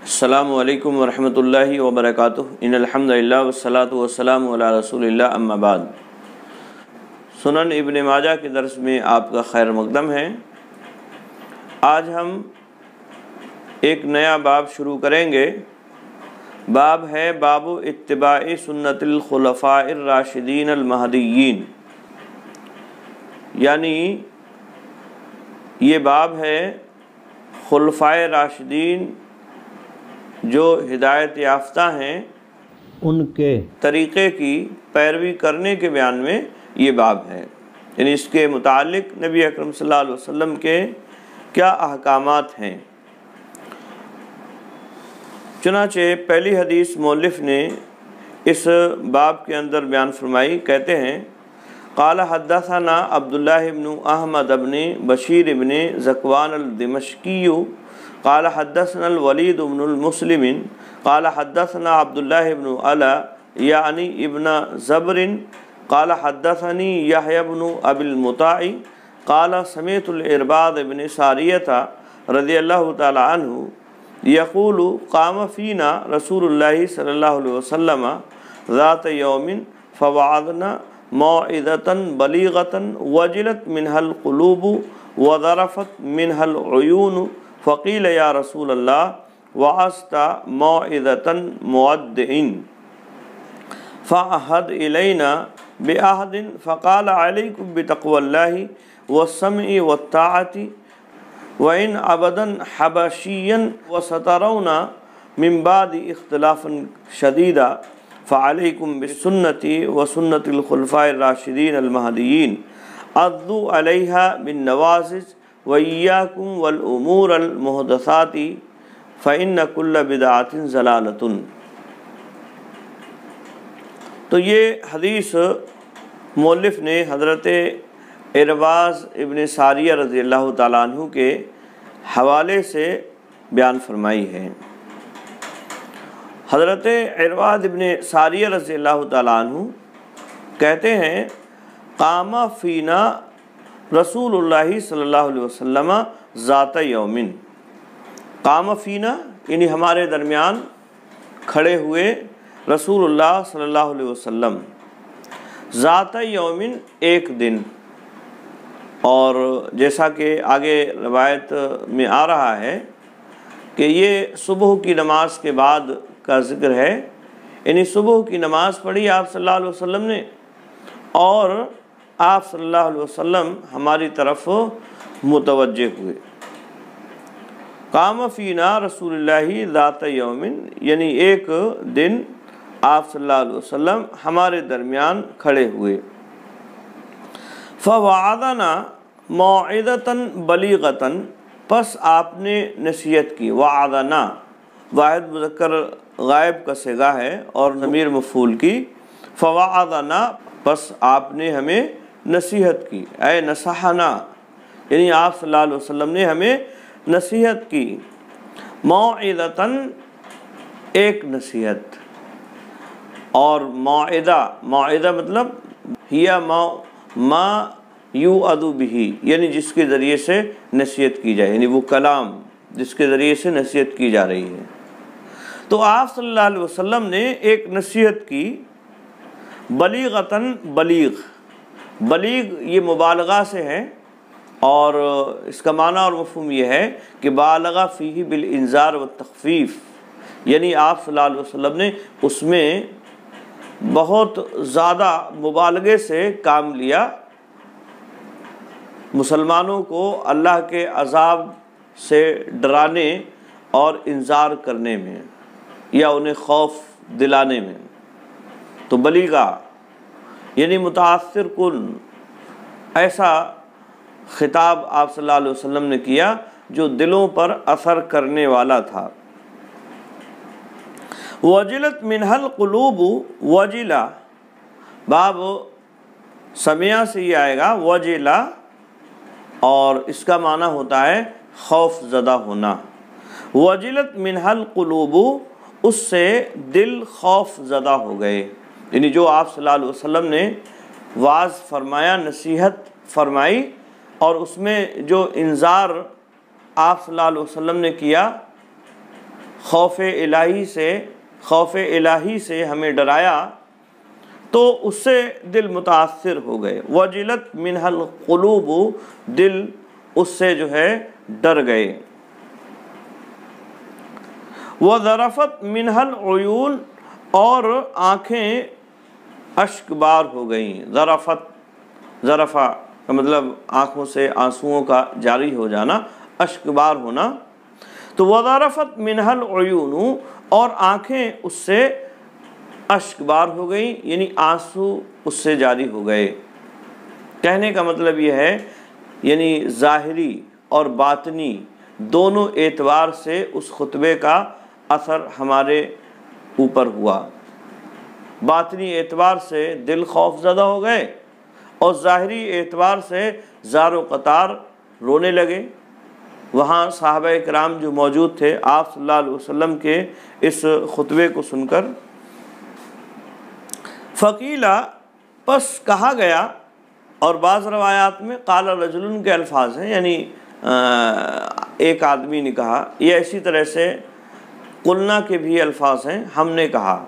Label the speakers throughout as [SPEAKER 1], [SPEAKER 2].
[SPEAKER 1] السلام علیکم ورحمۃ اللہ وبرکاتہ۔ ان الحمدللہ والصلاۃ والسلام علی رسول اللہ، اما بعد۔ سنن ابن ماجہ کے درس میں آپ کا خیر مقدم ہے۔ آج ہم ایک نیا باب شروع کریں گے۔ باب ہے باب اتباع سنت الخلفاء الراشدین المہدیین، یعنی یہ باب ہے خلفائے راشدین جو ہدایت یافتہ ہیں ان کے طریقے کی پیروی کرنے کے بیان میں یہ باب ہے، یعنی اس کے متعلق نبی اکرم صلی اللہ علیہ وسلم کے کیا احکامات ہیں۔ چنانچہ پہلی حدیث مؤلف نے اس باب کے اندر بیان فرمائی، کہتے ہیں قال حدثنا عبداللہ بن احمد بن بشیر بن ذکوان الدمشقی قال حدثنا الولید بن المسلم قال حدثنا عبداللہ بن علا یعنی ابن زبر قال حدثنی یحیی بن ابی المطاع قال سمعت الارباض بن ساریہ رضی اللہ تعالی عنہ یقول قام فینا رسول اللہ صلی اللہ علیہ وسلم ذات یوم فوعظنا موعظة بلیغة وجلت منها القلوب وذرفت منها العیون فقیل یا رسول اللہ وعظت موعظة مودع فعهد الینا بعہد فقال علیکم بتقوى اللہ والسمع والطاعة وإن عبدا حبشيا وسترون من بعد اختلافا شديدا فعليكم بسنتي وسنة الخلفاء الراشدين المهديين عضوا عليها بالنواجذ وإياكم والأمور المحدثات فإن كل بدعة ضلالة۔ تو یہ حدیث مؤلف نے حضرت ارباض ابن ساریہ رضی اللہ تعالیٰ عنہ کے حوالے سے بیان فرمائی ہے۔ حضرت ارباض ابن ساریہ رضی اللہ تعالیٰ عنہ کہتے ہیں قام فینا رسول اللہ صلی اللہ علیہ وسلم ذات یومن، قام فینا یعنی ہمارے درمیان کھڑے ہوئے رسول اللہ صلی اللہ علیہ وسلم، ذات یومن ایک دن، اور جیسا کہ آگے روایت میں آ رہا ہے کہ یہ صبح کی نماز کے بعد کا ذکر ہے، یعنی صبح کی نماز پڑھی آپ صلی اللہ علیہ وسلم نے اور آپ صلی اللہ علیہ وسلم ہماری طرف متوجہ ہوئے۔ قام فینا رسول اللہ ذات یومن یعنی ایک دن آپ صلی اللہ علیہ وسلم ہمارے درمیان کھڑے ہوئے۔ فوعظنا موعظة بلیغة پس آپ نے نصیحت کی۔ وعظنا واحد مذکر غائب کا صیغہ ہے اور ضمیر مفعول کی۔ فوعظنا پس آپ نے ہمیں نصیحت کی، اے نصحنا یعنی آپ صلی اللہ علیہ وسلم نے ہمیں نصیحت کی۔ موعظة ایک نصیحت، اور موعظہ مطلب ہیا ما یوعظ بہ یعنی جس کے ذریعے سے نصیحت کی جائے، یعنی وہ کلام جس کے ذریعے سے نصیحت کی جا رہی ہے۔ تو آپ صلی اللہ علیہ وسلم نے ایک نصیحت کی، بلیغتاً بلیغ یہ مبالغہ سے ہے، اور اس کا معنی اور مفہوم یہ ہے کہ بالغ فیہ بالانذار والتخفیف، یعنی آپ صلی اللہ علیہ وسلم نے اس میں بہت زیادہ مبالغے سے کام لیا، مسلمانوں کو اللہ کے عذاب سے ڈرانے اور انذار کرنے میں یا انہیں خوف دلانے میں۔ تو بلیغا یعنی متاثر کن، ایسا خطاب آپ صلی اللہ علیہ وسلم نے کیا جو دلوں پر اثر کرنے والا تھا۔ وجلت منها القلوب وجلا باب سمعہ سے یہ آئے گا وجلا، اور اس کا معنی ہوتا ہے خوف زدہ ہونا۔ وجلت منها القلوب اس سے دل خوف زدہ ہو گئے، یعنی جو آپ صلی اللہ علیہ وسلم نے واعظ فرمایا، نصیحت فرمائی، اور اس میں جو انذار آپ صلی اللہ علیہ وسلم نے کیا خوف الہی سے ہمیں ڈرایا تو اس سے دل متاثر ہو گئے، وجلت منہ القلوب، دل اس سے جو ہے ڈر گئے، وذرفت منہ العیون، اور آنکھیں اشک بار ہو گئیں۔ ذرفہ کا مطلب آنکھوں سے آنسوؤں کا جاری ہو جانا، اشک بار ہونا، تو وذرفت منہ العیون، اور آنکھیں اس سے اشک بار ہو گئیں، یعنی آنسو اس سے جاری ہو گئے۔ کہنے کا مطلب یہ ہے یعنی ظاہری اور باطنی دونوں اعتبار سے اس خطبے کا اثر ہمارے اوپر ہوا۔ باطنی اعتبار سے دل خوف زدہ ہو گئے، اور ظاہری اعتبار سے زار و قطار رونے لگے۔ وہاں صحابہ کرام جو موجود تھے آپ صلی اللہ علیہ وسلم کے اس خطبے کو سن کر، فقیلا، پس کہا گیا، اور بعض روایات میں قال رجل کے الفاظ ہیں، یعنی ایک آدمی نے کہا، یہ اسی طرح سے قلنا کے بھی الفاظ ہیں، ہم نے کہا۔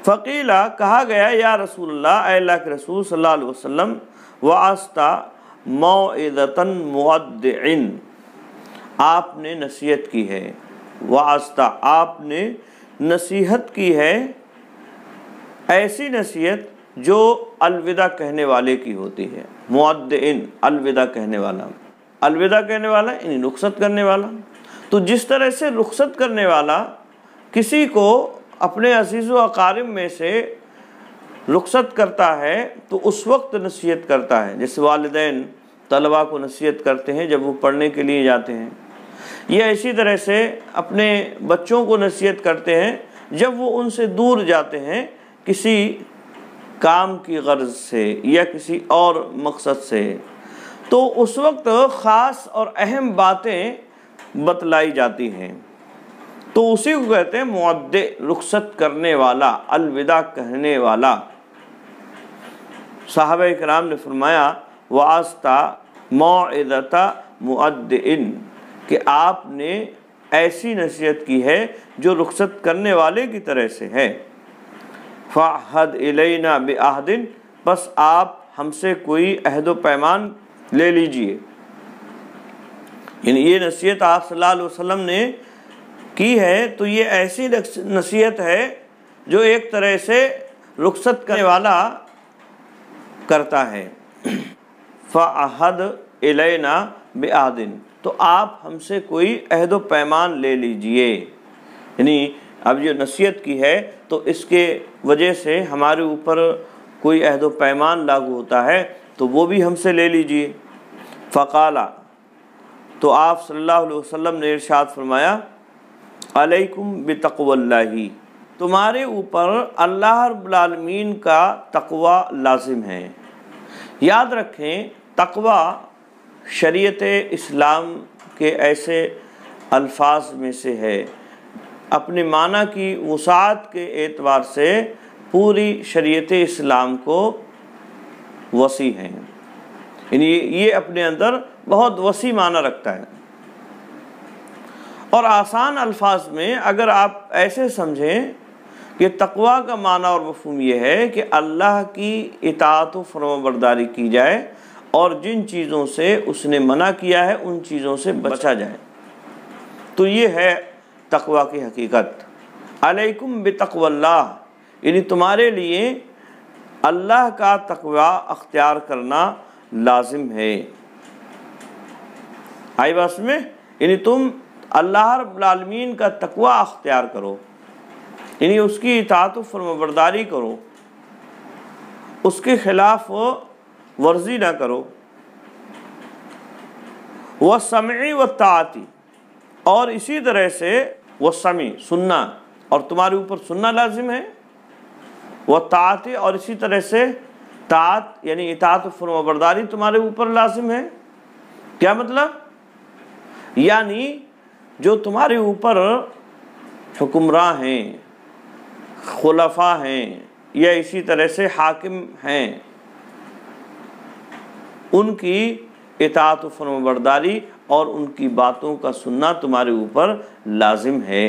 [SPEAKER 1] فقیلا، کہا گیا، یا رسول اللہ، اے اللہ کے رسول صلی اللہ علیہ وسلم، وعظت موعظۃ مودع، آپ نے نصیحت کی ہے، وعظت، آپ نے نصیحت کی ہے، ایسی نصیحت جو الوداع کہنے والے کی ہوتی ہے۔ مودع، الوداع کہنے والا، الوداع کہنے والا یعنی رخصت کرنے والا۔ تو جس طرح سے رخصت کرنے والا کسی کو اپنے عزیز و اقارب میں سے رخصت کرتا ہے تو اس وقت نصیحت کرتا ہے، جیسے والدین طلباء کو نصیحت کرتے ہیں جب وہ پڑھنے کے لیے جاتے ہیں، یا اسی طرح سے اپنے بچوں کو نصیحت کرتے ہیں جب وہ ان سے دور جاتے ہیں کسی کام کی غرض سے یا کسی اور مقصد سے، تو اس وقت خاص اور اہم باتیں بتلائی جاتی ہیں، تو اسی کو کہتے ہیں مودع، رخصت کرنے والا، الوداع کہنے والا۔ صحابہ کرام نے فرمایا وعظت موعظۃ مودع، کہ آپ نے ایسی نصیحت کی ہے جو رخصت کرنے والے کی طرح سے ہے۔ فعہد الینا بعہد، بس آپ ہم سے کوئی عہد و پیمان لے لیجئے، یعنی یہ نصیحت آپ صلی اللہ علیہ وسلم نے کی ہے تو یہ ایسی نصیحت ہے جو ایک طرح سے رخصت کرنے والا کرتا ہے۔ فعہد الینا بعہد، تو آپ ہم سے کوئی عہد و پیمان لے لیجئے، یعنی اب جو نصیحت کی ہے تو اس کے وجہ سے ہمارے اوپر کوئی عہد و پیمان لاگو ہوتا ہے تو وہ بھی ہم سے لے لیجئے۔ فقالا، تو آپ صلی اللہ علیہ وسلم نے ارشاد فرمایا علیکم بتقوی اللہ، تمہارے اوپر اللہ رب العالمین کا تقوی لازم ہے۔ یاد رکھیں تقوی شریعت اسلام کے ایسے الفاظ میں سے ہے، اپنے معنی کی وسعت کے اعتبار سے پوری شریعت اسلام کو وسیع ہے، یعنی یہ اپنے اندر بہت وسیع معنی رکھتا ہے۔ اور آسان الفاظ میں اگر آپ ایسے سمجھیں کہ تقوی کا معنی اور مفہوم یہ ہے کہ اللہ کی اطاعت و فرمانبرداری کی جائے اور جن چیزوں سے اس نے منع کیا ہے ان چیزوں سے بچا جائے، تو یہ ہے تقوی کی حقیقت۔ علیکم بتقوی اللہ، یعنی تمہارے لیے اللہ کا تقوی اختیار کرنا لازم ہے۔ آئی بات میں، یعنی تم اللہ رب العالمین کا تقوی اختیار کرو، یعنی اس کی اطاعت و فرمانبرداری کرو، اس کے خلاف ورزی نہ کرو۔ وَالسَّمْعِ وَالطَّاعَةِ، اور اسی طرح سے وَالسَّمْعِ، سننا، اور تمہارے اوپر سننا لازم ہے، وَالطَّاعَةِ، اور اسی طرح سے طاعت یعنی اطاعت و فرمانبرداری تمہارے اوپر لازم ہے۔ کیا مطلب؟ یعنی جو تمہارے اوپر حکمراں ہیں، خلفاء ہیں، یا اسی طرح سے حاکم ہیں، ان کی اطاعت و فرمانبرداری اور ان کی باتوں کا سننا تمہارے اوپر لازم ہے۔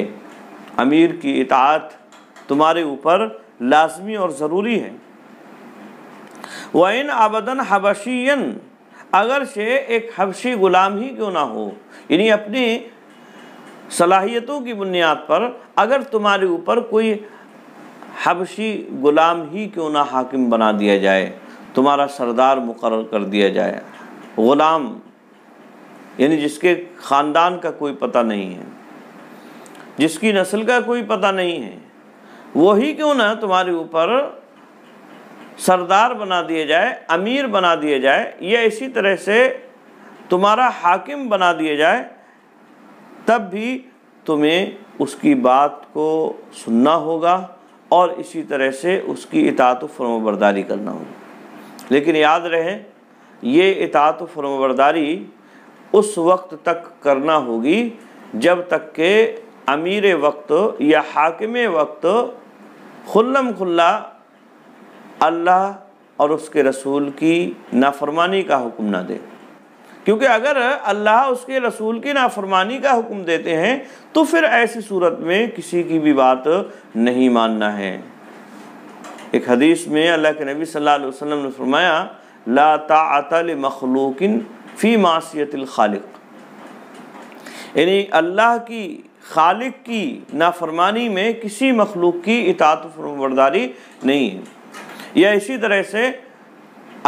[SPEAKER 1] امیر کی اطاعت تمہارے اوپر لازمی اور ضروری ہے۔ وَإِنْ عَبَدًا حَبَشِيًّا، اگرچہ ایک حبشی غلام ہی کیوں نہ ہو، یعنی اپنی صلاحیتوں کی بنیاد پر اگر تمہارے اوپر کوئی حبشی غلام ہی کیوں نہ حاکم بنا دیا جائے، تمہارا سردار مقرر کر دیا جائے، غلام یعنی جس کے خاندان کا کوئی پتہ نہیں ہے، جس کی نسل کا کوئی پتہ نہیں ہے، وہی کیوں نہ تمہارے اوپر سردار بنا دیا جائے، امیر بنا دیا جائے، یا اسی طرح سے تمہارا حاکم بنا دیا جائے، تب بھی تمہیں اس کی بات کو سننا ہوگا اور اسی طرح سے اس کی اطاعت و فرمانبرداری کرنا ہوگا۔ لیکن یاد رہے یہ اطاعت و فرمانبرداری اس وقت تک کرنا ہوگی جب تک کہ امیر وقت یا حاکم وقت خلم کھلا اللہ اور اس کے رسول کی نافرمانی کا حکم نہ دے، کیونکہ اگر اللہ اس کے رسول کی نافرمانی کا حکم دیتے ہیں تو پھر ایسی صورت میں کسی کی بھی بات نہیں ماننا ہے۔ ایک حدیث میں اللہ کے نبی صلی اللہ علیہ وسلم نے فرمایا لا طاعت لمخلوق فی معصیت الخالق، یعنی اللہ کی خالق کی نافرمانی میں کسی مخلوق کی اطاعت و فرمانبرداری نہیں ہے۔ یا اسی طرح سے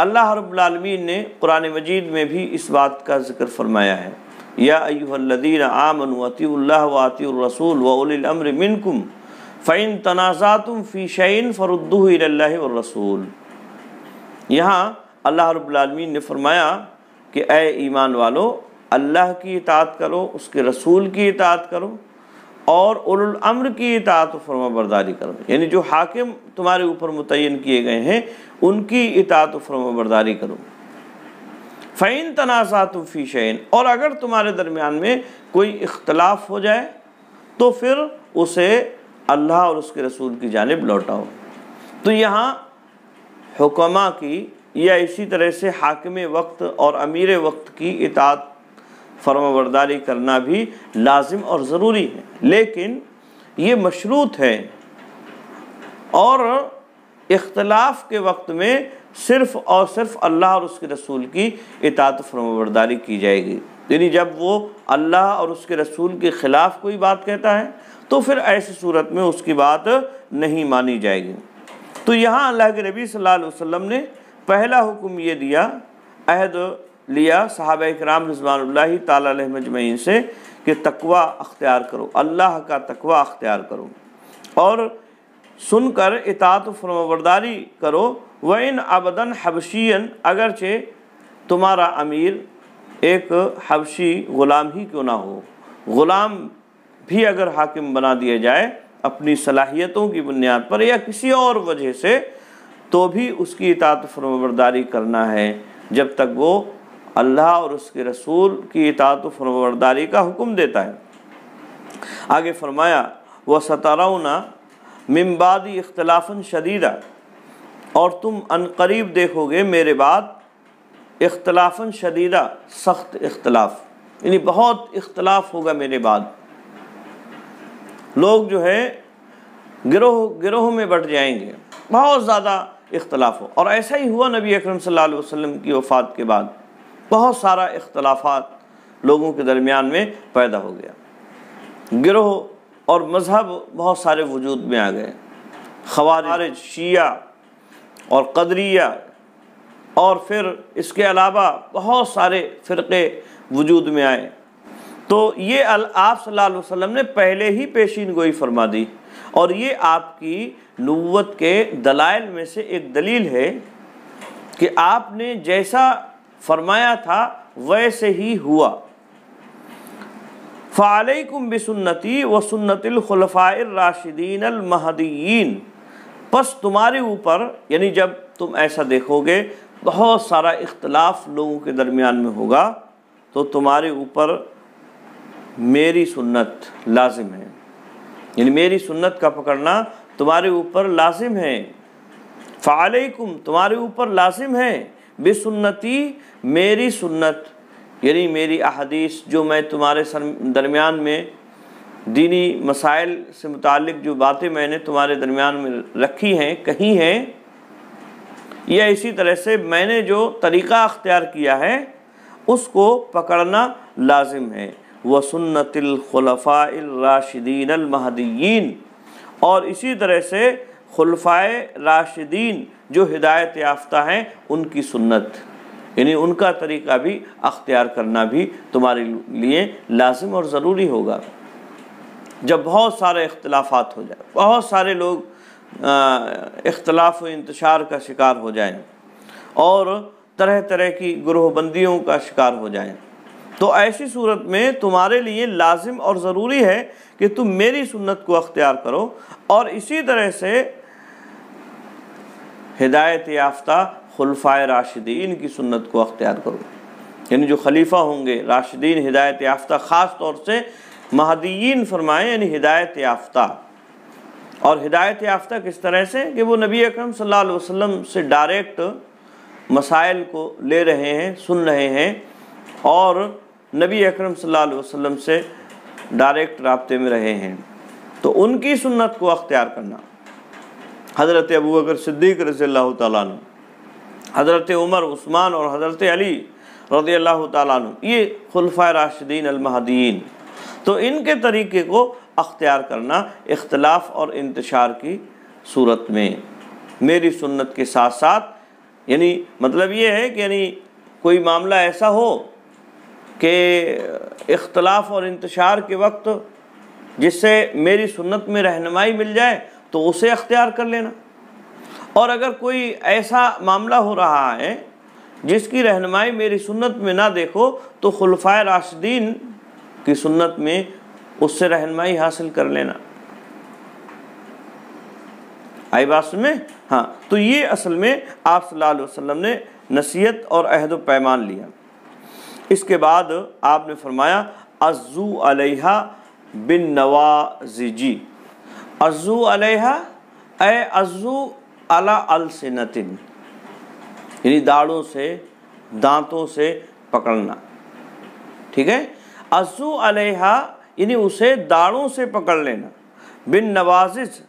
[SPEAKER 1] اللہ رب العالمین نے قرآن مجید میں بھی اس بات کا ذکر فرمایا ہے یا ایھا الذین آمنوا اطیعوا اللہ واطیعوا الرسول واولی الامر منکم فإن تنازعتم فی شیء فردوہ الی اللہ والرسول۔ یہاں اللہ رب العالمین نے فرمایا کہ اے ایمان والو، اللہ کی اطاعت کرو، اس کے رسول کی اطاعت کرو اور اولو الامر کی اطاعت و فرما برداری کرو، یعنی جو حاکم تمہارے اوپر متعین کیے گئے ہیں ان کی اطاعت و فرما برداری کرو۔ فَإِن تَنَازَعْتُمْ فِي شَيْءٍ، اور اگر تمہارے درمیان میں کوئی اختلاف ہو جائے تو پھر اسے اللہ اور اس کے رسول کی جانب لوٹاؤ۔ تو یہاں حکماء کی یا اسی طرح سے حاکم وقت اور امیر وقت کی اطاعت فرما برداری کرنا بھی لازم اور ضروری ہے، لیکن یہ مشروط ہے، اور اختلاف کے وقت میں صرف اور صرف اللہ اور اس کے رسول کی اطاعت فرما برداری کی جائے گی۔ یعنی جب وہ اللہ اور اس کے رسول کے خلاف کوئی بات کہتا ہے تو پھر ایسی صورت میں اس کی بات نہیں مانی جائے گی۔ تو یہاں اللہ کے نبی صلی اللہ علیہ وسلم نے پہلا حکم یہ دیا، عہد لیا صحابہ کرام رضوان اللہ تعالی علیہ مجمعین سے کہ تقوی اختیار کرو، اللہ کا تقوی اختیار کرو اور سن کر اطاعت و فرمانبرداری کرو۔ وَإِنْ عَبْدًا حَبْشِيًّا، اگرچہ تمہارا امیر ایک حبشی غلام ہی کیوں نہ ہو، غلام بھی اگر حاکم بنا دیا جائے اپنی صلاحیتوں کی بنیاد پر یا کسی اور وجہ سے، تو بھی اس کی اطاعت و فرمانبرداری کرنا ہے جب تک وہ اللہ اور اس کے رسول کی اطاعت و فرمانبرداری کا حکم دیتا ہے۔ آگے فرمایا وَسَتَرَوْنَ مِن بَعْدِ اخْتِلَافًا شَدِيدًا، اور تم عنقریب دیکھو گے میرے بعد اختلافاً شدیدہ، سخت اختلاف، یعنی بہت اختلاف ہوگا میرے بعد، لوگ جو ہے گروہ میں بٹ جائیں گے، بہت زیادہ اختلاف ہو۔ اور ایسا ہی ہوا نبی اکرم صلی اللہ علیہ وسلم کی وفات کے بعد، بہت سارا اختلافات لوگوں کے درمیان میں پیدا ہو گیا، گروہ اور مذہب بہت سارے وجود میں آ گئے، خوارج، شیعہ اور قدریہ، اور پھر اس کے علاوہ بہت سارے فرقے وجود میں آئے۔ تو یہ آپ صلی اللہ علیہ وسلم نے پہلے ہی پیشین گوئی فرما دی، اور یہ آپ کی نبوت کے دلائل میں سے ایک دلیل ہے کہ آپ نے جیسا فرمایا تھا ویسے ہی ہوا۔ فَعَلَيْكُمْ بِسُنَّتِي وَسُنَّتِ الْخُلَفَاءِ الرَّاشِدِينَ الْمَهْدِيِّينَ، پس تمہارے اوپر، یعنی جب تم ایسا دیکھو گے بہت سارا اختلاف لوگوں کے درمیان میں ہوگا تو تمہارے اوپر میری سنت لازم ہے، یعنی میری سنت کا پکڑنا تمہارے اوپر لازم ہے۔ فعلیکم، تمہارے اوپر لازم ہے، بسنتی، میری سنت، یعنی میری احادیث جو میں تمہارے درمیان میں دینی مسائل سے متعلق جو باتیں میں نے تمہارے درمیان میں رکھی ہیں کہی ہیں، یا اسی طرح سے میں نے جو طریقہ اختیار کیا ہے اس کو پکڑنا لازم ہے۔ وَسُنَّةِ الْخُلَفَاءِ الرَّاشِدِينَ الْمَهْدِيِّينَ، اور اسی طرح سے خلفائے راشدین جو ہدایت یافتہ ہیں ان کی سنت، یعنی ان کا طریقہ بھی اختیار کرنا بھی تمہارے لیے لازم اور ضروری ہوگا۔ جب بہت سارے اختلافات ہو جائیں، بہت سارے لوگ اختلاف و انتشار کا شکار ہو جائیں اور طرح طرح کی گروہ بندیوں کا شکار ہو جائیں، تو ایسی صورت میں تمہارے لیے لازم اور ضروری ہے کہ تم میری سنت کو اختیار کرو، اور اسی طرح سے ہدایت یافتہ خلفائے راشدین کی سنت کو اختیار کرو، یعنی جو خلیفہ ہوں گے راشدین ہدایت یافتہ، خاص طور سے مہدیین فرمائیں یعنی ہدایت یافتہ۔ اور ہدایت یافتہ کس طرح سے کہ وہ نبی اکرم صلی اللہ علیہ وسلم سے ڈائریکٹ مسائل کو لے رہے ہیں، سن رہے ہیں، اور نبی اکرم صلی اللہ علیہ وسلم سے ڈائریکٹ رابطے میں رہے ہیں، تو ان کی سنت کو اختیار کرنا۔ حضرت ابوبکر صدیق رضی اللہ تعالیٰ عنہ، حضرت عمر، عثمان اور حضرت علی رضی اللہ تعالیٰ عنہ، یہ خلفائے راشدین المہدیین، تو ان کے طریقے کو اختیار کرنا اختلاف اور انتشار کی صورت میں میری سنت کے ساتھ ساتھ، یعنی مطلب یہ ہے کہ یعنی کوئی معاملہ ایسا ہو کہ اختلاف اور انتشار کے وقت جس سے میری سنت میں رہنمائی مل جائے تو اسے اختیار کر لینا، اور اگر کوئی ایسا معاملہ ہو رہا ہے جس کی رہنمائی میری سنت میں نہ دیکھو تو خلفائے راشدین کی سنت میں اس سے رہنمائی حاصل کر لینا۔ آئی بات سمجھ؟ ہاں، تو یہ اصل میں آپ صلی اللہ علیہ وسلم نے نصیحت اور عہد و پیمان لیا۔ اس کے بعد آپ نے فرمایا عزو علیہا بالنواضج، عزو علیہا اے عزو علی السنۃ، یعنی داڑھوں سے، دانتوں سے پکڑنا، ٹھیک ہے؟ عزو علیہا یعنی اسے داڑھوں سے پکڑ لینا، بالنواضج،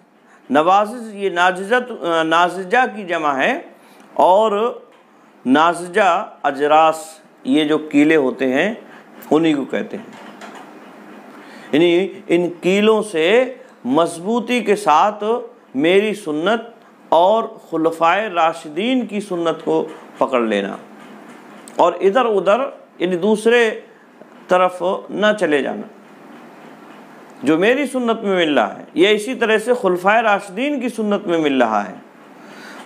[SPEAKER 1] نواضج یہ نازجہ کی جمع ہے، اور نازجہ اجراس یہ جو کیلے ہوتے ہیں انہی کو کہتے ہیں، یعنی ان کیلوں سے مضبوطی کے ساتھ میری سنت اور خلفائے راشدین کی سنت کو پکڑ لینا، اور ادھر ادھر یعنی دوسرے طرف نہ چلے جانا۔ جو میری سنت میں مل رہا ہے یا اسی طرح سے خلفائے راشدین کی سنت میں مل رہا ہے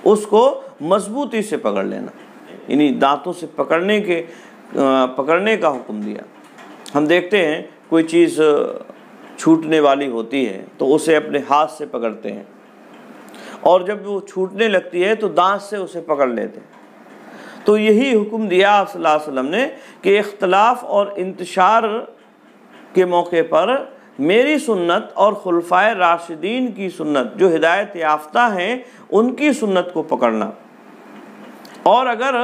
[SPEAKER 1] اس کو مضبوطی سے پکڑ لینا، یعنی دانتوں سے پکڑنے کا حکم دیا۔ ہم دیکھتے ہیں کوئی چیز چھوٹنے والی ہوتی ہے تو اسے اپنے ہاتھ سے پکڑتے ہیں، اور جب وہ چھوٹنے لگتی ہے تو دانت سے اسے پکڑ لیتے ہیں۔ تو یہی حکم دیا آپ صلی اللہ علیہ وسلم نے کہ اختلاف اور انتشار کے موقع پر میری سنت اور خلفائے راشدین کی سنت جو ہدایت یافتہ ہیں ان کی سنت کو پکڑنا، اور اگر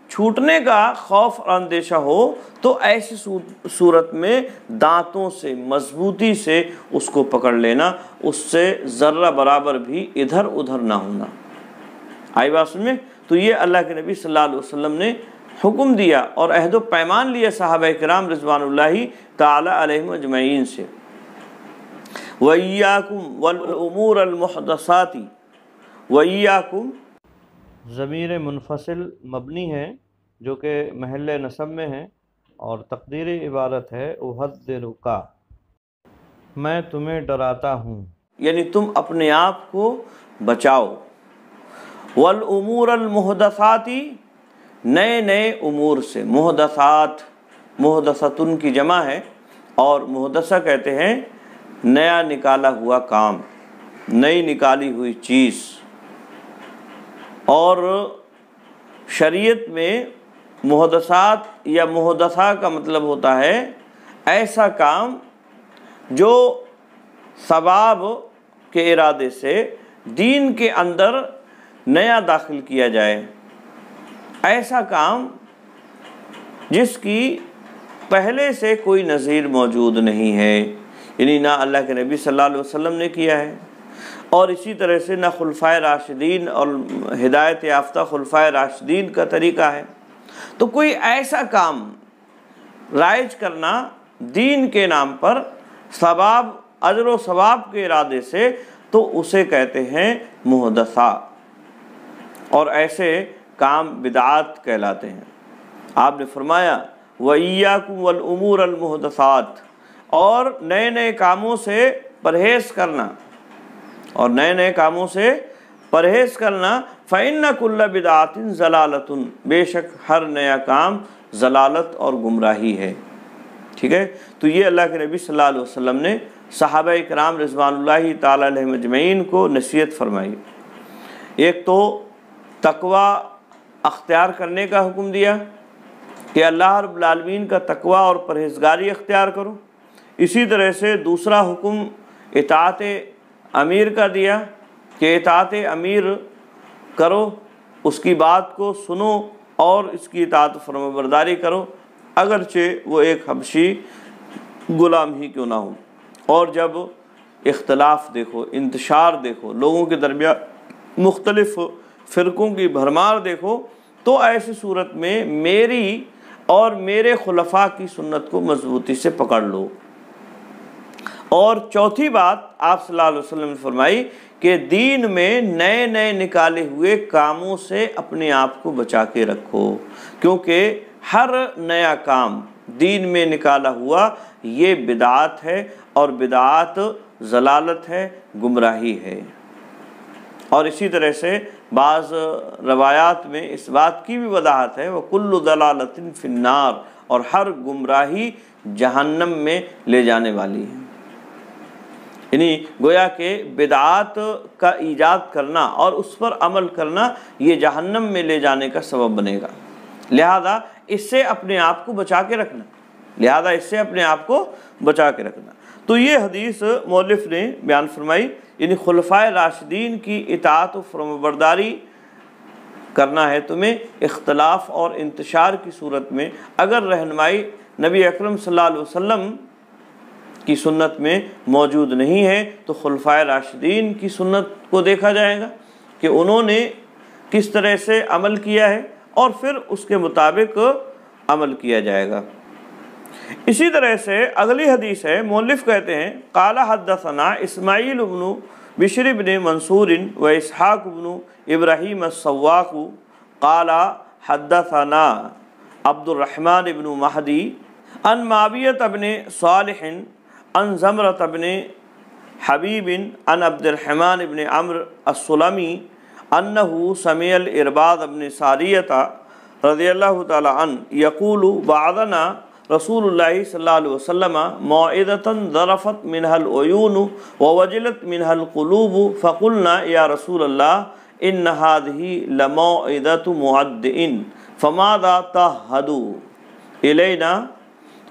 [SPEAKER 1] چھوٹنے کا خوف اور اندیشہ ہو تو ایسی صورت میں دانتوں سے مضبوطی سے اس کو پکڑ لینا، اس سے ذرہ برابر بھی ادھر ادھر نہ ہونا۔ آئی بات سمجھ میں؟ تو یہ اللہ کے نبی صلی اللہ علیہ وسلم نے حکم دیا اور عہد و پیمان لیا صحابہ کرام رضوان اللہ تعالی علیہم اجمعین سے۔ وَإِيَّاكُمْ وَالْأُمُورَ الْمُحْدَثَاتِ، وَإِيَّاكُمْ ضمیر منفصل مبنی ہے جو کہ محل نصب میں ہے، اور تقدیری عبارت ہے احذرک، میں تمہیں ڈراتا ہوں، یعنی تم اپنے آپ کو بچاؤ۔ والامور المحدثات، نئے نئے امور سے، محدثات محدثتن کی جمع ہے، اور محدثہ کہتے ہیں نیا نکالا ہوا کام، نئی نکالی ہوئی چیز، اور شریعت میں محدثات یا محدثہ کا مطلب ہوتا ہے ایسا کام جو ثواب کے ارادے سے دین کے اندر نیا داخل کیا جائے، ایسا کام جس کی پہلے سے کوئی نظیر موجود نہیں ہے، یعنی نہ اللہ کے نبی صلی اللہ علیہ وسلم نے کیا ہے، اور اسی طرح سے نہ خلفائے راشدین اور ہدایت یافتہ خلفائے راشدین کا طریقہ ہے۔ تو کوئی ایسا کام رائج کرنا دین کے نام پر ثواب، اجر و ثواب کے ارادے سے، تو اسے کہتے ہیں محدثہ، اور ایسے کام بدعات کہلاتے ہیں۔ آپ نے فرمایا وَإِيَّاكُمْ وَالْأُمُورَ الْمُحْدَثَاتِ، اور نئے نئے کاموں سے پرہیز کرنا، اور نئے نئے کاموں سے پرہیز کرنا، فَإِنَّ كُلَّ بِدْعَةٍ ضَلَالَةٌ، بے شک ہر نیا کام ضلالت اور گمراہی ہے۔ ٹھیک ہے، تو یہ اللہ کے نبی صلی اللہ علیہ وسلم نے صحابہ کرام رضوان اللہ تعالی علیہم اجمعین کو نصیحت فرمائی۔ ایک تو تقوی اختیار کرنے کا حکم دیا کہ اللہ رب العالمین کا تقوی اور پرہیزگاری اختیار کرو، اسی طرح سے دوسرا حکم اطاعت امیر کا دیا کہ اطاعت امیر کرو، اس کی بات کو سنو اور اس کی اطاعت و فرمانبرداری کرو، اگرچہ وہ ایک حبشی غلام ہی کیوں نہ ہو۔ اور جب اختلاف دیکھو، انتشار دیکھو، لوگوں کے درمیان مختلف فرقوں کی بھرمار دیکھو، تو ایسی صورت میں میری اور میرے خلفاء کی سنت کو مضبوطی سے پکڑ لو۔ اور چوتھی بات آپ صلی اللہ علیہ وسلم نے فرمائی کہ دین میں نئے نئے نکالے ہوئے کاموں سے اپنے آپ کو بچا کے رکھو، کیونکہ ہر نیا کام دین میں نکالا ہوا یہ بدعات ہے، اور بدعات ضلالت ہے، گمراہی ہے۔ اور اسی طرح سے بعض روایات میں اس بات کی بھی وضاحت ہے وَكُلُّ ضَلَالَةٍ فِي النَّارِ، اور ہر گمراہی جہنم میں لے جانے والی ہے۔ یعنی گویا کہ بدعات کا ایجاد کرنا اور اس پر عمل کرنا یہ جہنم میں لے جانے کا سبب بنے گا، لہذا اس سے اپنے آپ کو بچا کے رکھنا، تو یہ حدیث مؤلف نے بیان فرمائی، یعنی خلفائے راشدین کی اطاعت و فرمانبرداری کرنا ہے تمہیں، اختلاف اور انتشار کی صورت میں اگر رہنمائی نبی اکرم صلی اللہ علیہ وسلم کی سنت میں موجود نہیں ہے تو خلفائے راشدین کی سنت کو دیکھا جائے گا کہ انہوں نے کس طرح سے عمل کیا ہے، اور پھر اس کے مطابق عمل کیا جائے گا۔ اسی طرح سے اگلی حدیث ہے، مؤلف کہتے ہیں قال حدثنا اسماعیل بن بشر بن منصور و اسحاق بن ابراہیم السواق قال حدثنا عبد الرحمن بن مہدی عن معاویۃ بن صالح عن زمرۃ بن حبیب عن عبد الرحمن بن عمرو السلمی انہ سمع الارباض بن ساریۃ رضی اللہ تعالی عنہ یقول بعثنا رسول اللہ صلی اللہ علیہ وسلم موعظۃ ذرفت منها العیون ووجلت منها القلوب فقلنا یا رسول اللہ ان هذه لموعظۃ مودع فماذا تعهد الینا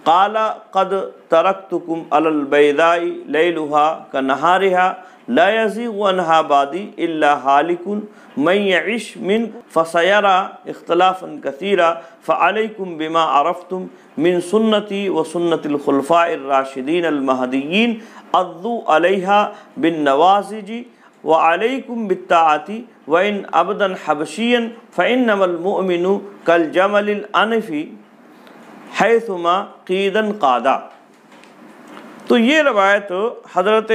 [SPEAKER 1] قال قد ترکتکم علی البیضاء لیلها کنہارها لا یزیغ عنها بعدی الا هالک من یعش منکم فسیرى اختلافا کثیرا فعلیکم بما عرفتم من سنتی وسنت الخلفاء الراشدین المہدیین عضوا علیہا بالنواجذ وعلیکم بالطاعۃ وان عبدا حبشیا فانما المؤمن کالجمل الانف حیثما قیدا قادا۔ تو یہ روایت حضرت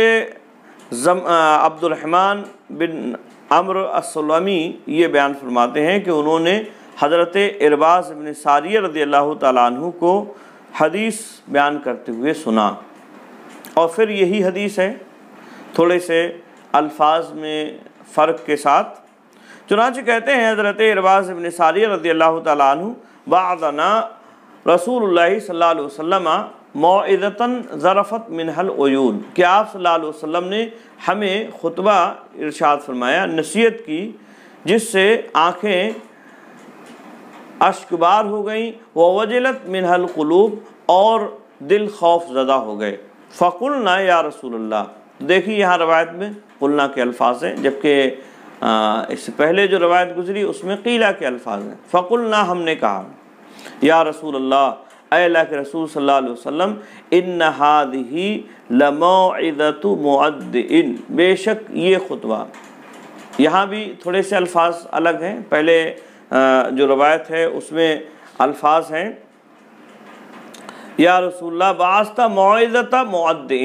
[SPEAKER 1] عبد الرحمن بن عمرو السلمی یہ بیان فرماتے ہیں کہ انہوں نے حضرت ارباض بن ساریہ رضی اللہ تعالیٰ عنہ کو حدیث بیان کرتے ہوئے سنا، اور پھر یہی حدیث ہے تھوڑے سے الفاظ میں فرق کے ساتھ۔ چنانچہ کہتے ہیں حضرت ارباض بن ساریہ رضی اللہ تعالیٰ عنہ بعثنا رسول اللہ صلی اللہ علیہ وسلم موعظۃ ذرفت منها العیون، کہ آپ صلی اللہ علیہ وسلم نے ہمیں خطبہ ارشاد فرمایا، نصیحت کی، جس سے آنکھیں اشکبار ہو گئیں، ووجلت منها القلوب، اور دل خوف زدہ ہو گئے۔ فقلنا یا رسول اللہ، دیکھیے یہاں روایت میں قلنا کے الفاظ ہیں، جبکہ اس سے پہلے جو روایت گزری اس میں قیلا کے الفاظ ہیں۔ فقلنا، ہم نے کہا، یا رسول اللہ اے اللہ کے رسول صلی اللہ علیہ وسلم ان ہذہ لموعظۃ مودع، بے شک یہ خطبہ، یہاں بھی تھوڑے سے الفاظ الگ ہیں، پہلے جو روایت ہے اس میں الفاظ ہیں یا رسول اللہ بعثت موعظۃ مودع،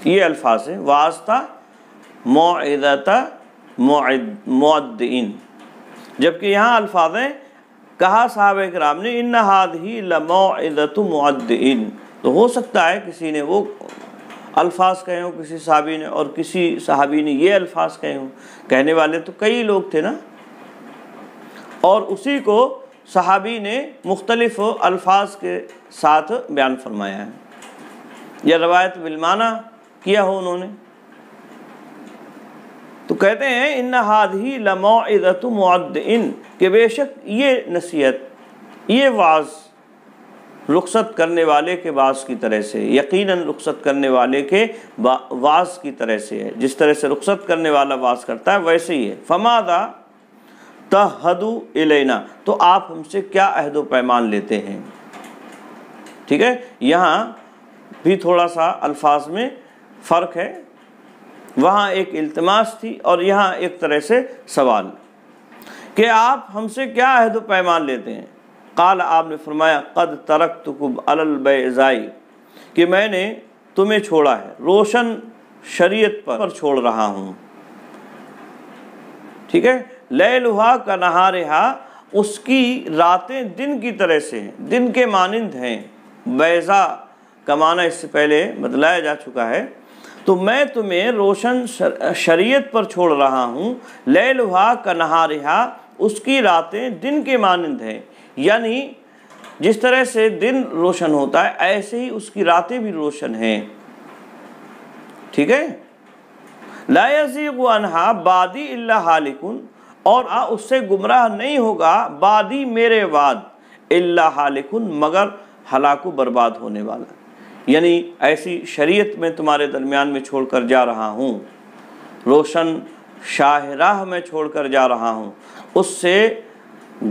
[SPEAKER 1] یہ الفاظ ہیں بعثت موعظۃ مودع، جبکہ یہاں الفاظ ہیں کہا صحابہ کرام نے ان ہذہ لموعظۃ مودع، تو ہو سکتا ہے کسی نے وہ الفاظ کہے ہوں کسی صحابی نے، اور کسی صحابی نے یہ الفاظ کہے ہوں، کہنے والے تو کئی لوگ تھے نا، اور اسی کو صحابی نے مختلف الفاظ کے ساتھ بیان فرمایا ہے، یا روایت بالمعنی کیا ہو انہوں نے، تو کہتے ہیں ان ہذہ لموعظۃ مودع، کہ بے شک یہ نصیحت، یہ وعظ رخصت کرنے والے کے وعظ کی طرح سے، یقیناً رخصت کرنے والے کے وعظ کی طرح سے ہے، جس طرح سے رخصت کرنے والا وعظ کرتا ہے ویسے ہی ہے۔ فماذا تعہدوا الینا، تو آپ ہم سے کیا عہد و پیمان لیتے ہیں؟ ٹھیک ہے، یہاں بھی تھوڑا سا الفاظ میں فرق ہے، وہاں ایک التماس تھی اور یہاں ایک طرح سے سوال کہ آپ ہم سے کیا عہد و پیمان لیتے ہیں؟ قال، آپ نے فرمایا قد ترکتکم علی البیضاء، کہ میں نے تمہیں چھوڑا ہے روشن شریعت پر چھوڑ رہا ہوں، ٹھیک ہے، لیلھا کنہارھا، اس کی راتیں دن کی طرح سے ہیں، دن کے مانند ہیں، بیضاء کا معنی اس سے پہلے بتلایا جا چکا ہے، تو میں تمہیں روشن شریعت پر چھوڑ رہا ہوں، لیلھا کنہارھا، اس کی راتیں دن کے مانند ہیں، یعنی جس طرح سے دن روشن ہوتا ہے ایسے ہی اس کی راتیں بھی روشن ہیں، ٹھیک ہے، لا یزیغ عنہا بعدی الا ہالک، اور اس سے گمراہ نہیں ہوگا بعدی میرے بعد الا ہالک، مگر ہلاک و برباد ہونے والا، یعنی ایسی شریعت میں تمہارے درمیان میں چھوڑ کر جا رہا ہوں، روشن شاہراہ میں چھوڑ کر جا رہا ہوں، اس سے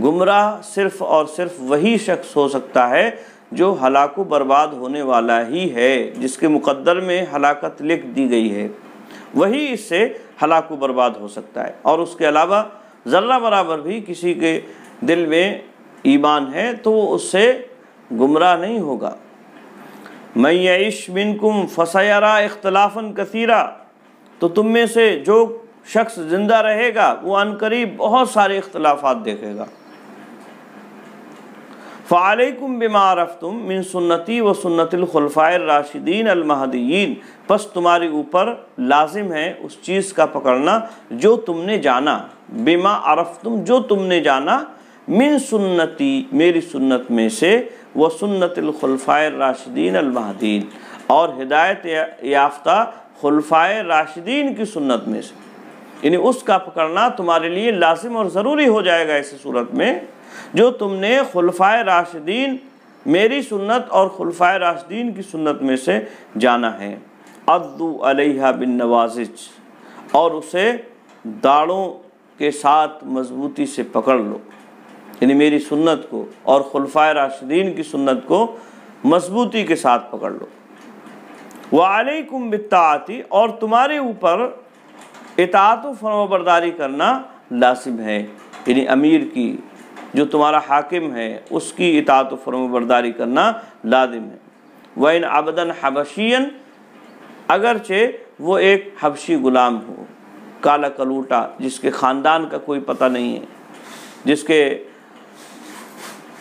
[SPEAKER 1] گمراہ صرف اور صرف وہی شخص ہو سکتا ہے جو ہلاک و برباد ہونے والا ہی ہے، جس کے مقدر میں ہلاکت لکھ دی گئی ہے، وہی اس سے ہلاک و برباد ہو سکتا ہے، اور اس کے علاوہ ذرہ برابر بھی کسی کے دل میں ایمان ہے تو وہ اس سے گمراہ نہیں ہوگا۔ من یعش منکم فسیری اختلافا کثیرا، تو تم میں سے جو شخص زندہ رہے گا وہ عنقریب بہت سارے اختلافات دیکھے گا۔ فعلیکم بما عرفتم من سنتی و سنت الخلفاء الراشدین المہدیین، پس تمہارے اوپر لازم ہے اس چیز کا پکڑنا جو تم نے جانا، بما عرفتم، جو تم نے جانا، من سنتی، میری سنت میں سے، و سنت الخلفاء الراشدین المہدیین، اور ہدایت یافتہ خلفائے راشدین کی سنت میں سے، یعنی اس کا پکڑنا تمہارے لیے لازم اور ضروری ہو جائے گا ایسی صورت میں جو تم نے خلفائے راشدین، میری سنت اور خلفائے راشدین کی سنت میں سے جانا ہے۔ عضوا علیہا بالنواجذ، اور اسے داڑھوں کے ساتھ مضبوطی سے پکڑ لو، یعنی میری سنت کو اور خلفائے راشدین کی سنت کو مضبوطی کے ساتھ پکڑ لو۔ وعلیکم بالطاعۃ، اور تمہارے اوپر اطاعت و فرمانبرداری کرنا لازم ہے، یعنی امیر کی، جو تمہارا حاکم ہے اس کی اطاعت و فرمانبرداری کرنا لازم ہے۔ وَإِنْ عَبْدًا حَبَشِيًّا، اگرچہ وہ ایک حبشی غلام ہو، کالا کلوٹا، جس کے خاندان کا کوئی پتہ نہیں ہے، جس کے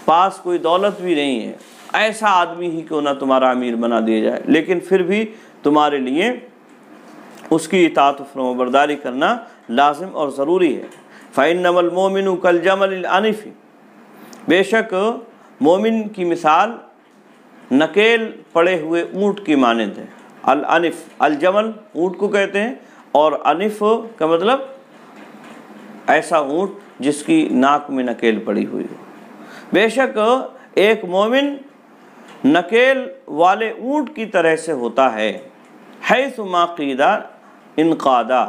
[SPEAKER 1] پاس کوئی دولت بھی نہیں ہے، ایسا آدمی ہی کیوں نہ تمہارا امیر بنا دیا جائے، لیکن پھر بھی تمہارے لیے اس کی اطاعت و فرمانبرداری کرنا لازم اور ضروری ہے۔ فَإِنَّمَا الْمُؤْمِنُ كَالْجَمَلِ الْأَنِفِ، بے شک مومن کی مثال نکیل پڑے ہوئے اونٹ کی مانند ہے۔ الانف، الجمل اونٹ کو کہتے ہیں، اور انف کا مطلب ایسا اونٹ جس کی ناک میں نکیل پڑی ہوئی ہو۔ بے شک ایک مومن نکیل والے اونٹ کی طرح سے ہوتا ہے، حیث ما قیدا انقادا،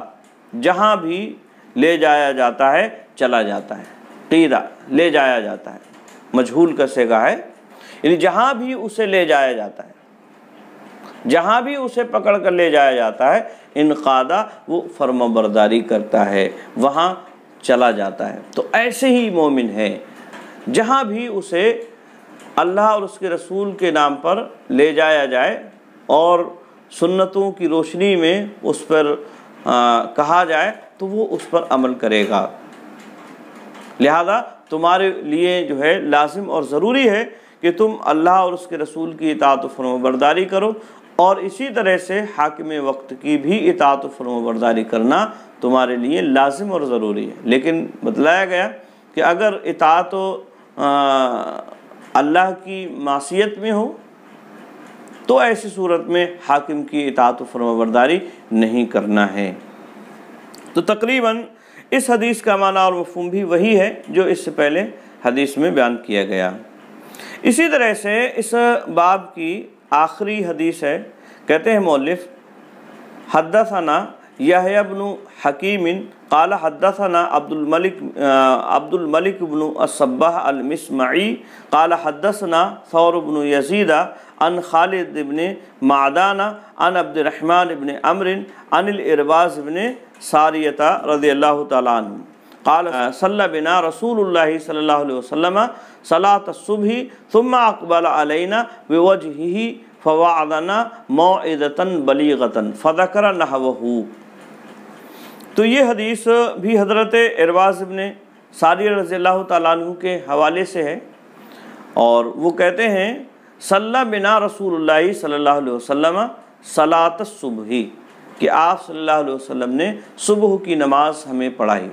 [SPEAKER 1] جہاں بھی لے جایا جاتا ہے چلا جاتا ہے، قیدا لے جایا جاتا ہے، مجہول کا صیغہ ہے، یعنی جہاں بھی اسے لے جایا جاتا ہے، جہاں بھی اسے پکڑ کر لے جایا جاتا ہے، انقادہ وہ فرما برداری کرتا ہے، وہاں چلا جاتا ہے۔ تو ایسے ہی مومن ہے، جہاں بھی اسے اللہ اور اس کے رسول کے نام پر لے جایا جائے اور سنتوں کی روشنی میں اس پر کہا جائے تو وہ اس پر عمل کرے گا۔ لہذا تمہارے لیے جو ہے لازم اور ضروری ہے کہ تم اللہ اور اس کے رسول کی اطاعت و فرما برداری کرو، اور اسی طرح سے حاکم وقت کی بھی اطاعت و فرما برداری کرنا تمہارے لیے لازم اور ضروری ہے۔ لیکن بتلایا گیا کہ اگر اطاعت اللہ کی معصیت میں ہو تو ایسی صورت میں حاکم کی اطاعت و فرما برداری نہیں کرنا ہے۔ تو تقریباً اس حدیث کا معنی اور مفہوم بھی وہی ہے جو اس سے پہلے حدیث میں بیان کیا گیا۔ اسی طرح سے اس باب کی آخری حدیث ہے، کہتے ہیں مؤلف حدثنا یحییٰ بن حکیم قال حدثنا عبد الملک بن الصباح المسمعی قال حدثنا ثور بن یزید عن خالد بن معدان عن عبد الرحمن بن عمرو عن الارباز بن ساریہ رضی اللہ تعالی عنہ قال صلی بنا رسول اللہ صلی اللہ علیہ وسلم صلاۃ الصبح ثم اقبل علینا بوجہہ فوعظنا موعظۃ بلیغۃ فذکر نحوہ۔ تو یہ حدیث بھی حضرت ارباز بن ساریہ رضی اللہ تعالیٰ عنہ کے حوالے سے ہے، اور وہ کہتے ہیں صلی بنا رسول اللہ صلی اللہ علیہ وسلم صلاۃ الصبح، کہ آپ صلی اللہ علیہ وسلم نے صبح کی نماز ہمیں پڑھائی۔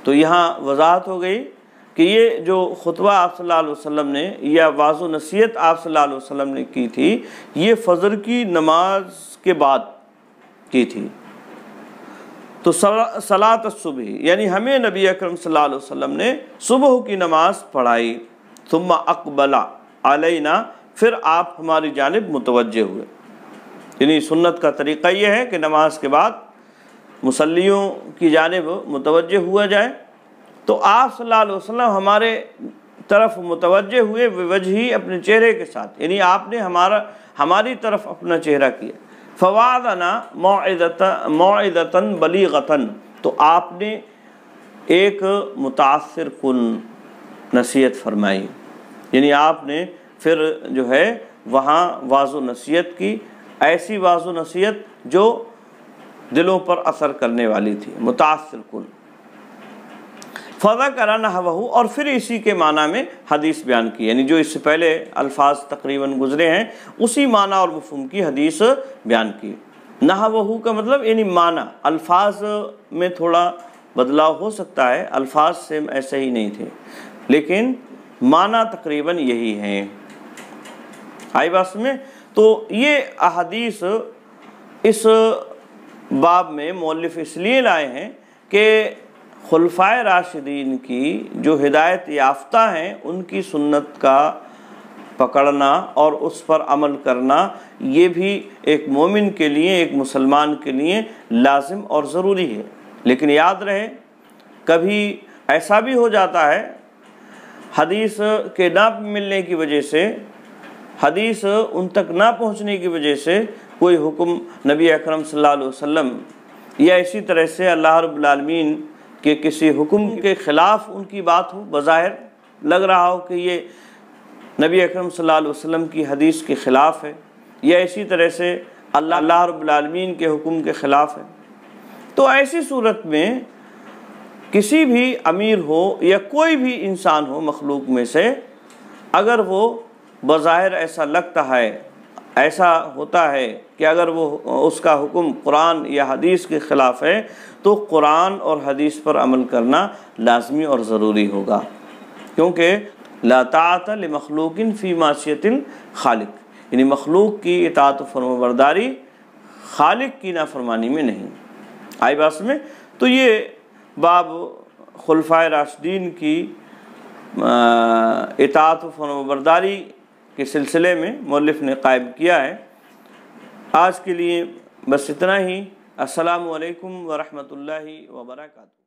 [SPEAKER 1] تو یہاں وضاحت ہو گئی کہ یہ جو خطبہ آپ صلی اللہ علیہ وسلم نے یا واعظ و نصیحت آپ صلی اللہ علیہ وسلم نے کی تھی، یہ فجر کی نماز کے بعد کی تھی۔ تو صلاۃ الصبح یعنی ہمیں نبی اکرم صلی اللہ علیہ وسلم نے صبح کی نماز پڑھائی، ثم اقبل علینا، پھر آپ ہماری جانب متوجہ ہوئے۔ یعنی سنت کا طریقہ یہ ہے کہ نماز کے بعد مصلیوں کی جانب متوجہ ہوا جائے، تو آپ صلی اللہ علیہ وسلم ہمارے طرف متوجہ ہوئے بوجہی، اپنے چہرے کے ساتھ، یعنی آپ نے ہماری طرف اپنا چہرہ کیا۔ فوعظنا موعظۃ بلیغۃ، تو آپ نے ایک متاثر کن نصیحت فرمائی، یعنی آپ نے پھر جو ہے وہاں واعظ و نصیحت کی، ایسی واعظ و نصیحت جو دلوں پر اثر کرنے والی تھی، متاثر کن۔ فذکر نحوہ، اور پھر اسی کے معنی میں حدیث بیان کی، یعنی جو اس سے پہلے الفاظ تقریباً گزرے ہیں اسی معنی اور مفہوم کی حدیث بیان کی۔ نحوہ کا مطلب یعنی معنی، الفاظ میں تھوڑا بدلاؤ ہو سکتا ہے، الفاظ سے ایسے ہی نہیں تھے، لیکن معنی تقریباً یہی ہیں۔ آئی بات میں؟ تو یہ احادیث اس باب میں مؤلف اس لیے لائے ہیں کہ خلفائے راشدین کی جو ہدایت یافتہ ہیں ان کی سنت کا پکڑنا اور اس پر عمل کرنا، یہ بھی ایک مومن کے لیے، ایک مسلمان کے لیے لازم اور ضروری ہے۔ لیکن یاد رہے کبھی ایسا بھی ہو جاتا ہے حدیث کے نہ ملنے کی وجہ سے، حدیث ان تک نہ پہنچنے کی وجہ سے کوئی حکم نبی اکرم صلی اللہ علیہ وسلم یا اسی طرح سے اللہ رب العالمین کہ کسی حکم کے خلاف ان کی بات ہو، بظاہر لگ رہا ہو کہ یہ نبی اکرم صلی اللہ علیہ وسلم کی حدیث کے خلاف ہے، یا اسی طرح سے اللہ رب العالمین کے حکم کے خلاف ہے، تو ایسی صورت میں کسی بھی امیر ہو یا کوئی بھی انسان ہو مخلوق میں سے، اگر وہ بظاہر ایسا لگتا ہے، ایسا ہوتا ہے کہ اگر وہ اس کا حکم قرآن یا حدیث کے خلاف ہے، تو قرآن اور حدیث پر عمل کرنا لازمی اور ضروری ہوگا، کیونکہ لا طاعت لمخلوق فی معصیۃ الخالق، یعنی مخلوق کی اطاعت و فرما برداری خالق کی نافرمانی میں نہیں۔ آئی بات میں؟ تو یہ باب خلفائے راشدین کی اطاعت و فرما برداری کے سلسلے میں مؤلف نے قائم کیا ہے۔ آج کے لیے بس اتنا ہی۔ السلام علیکم ورحمۃ اللہ وبرکاتہ۔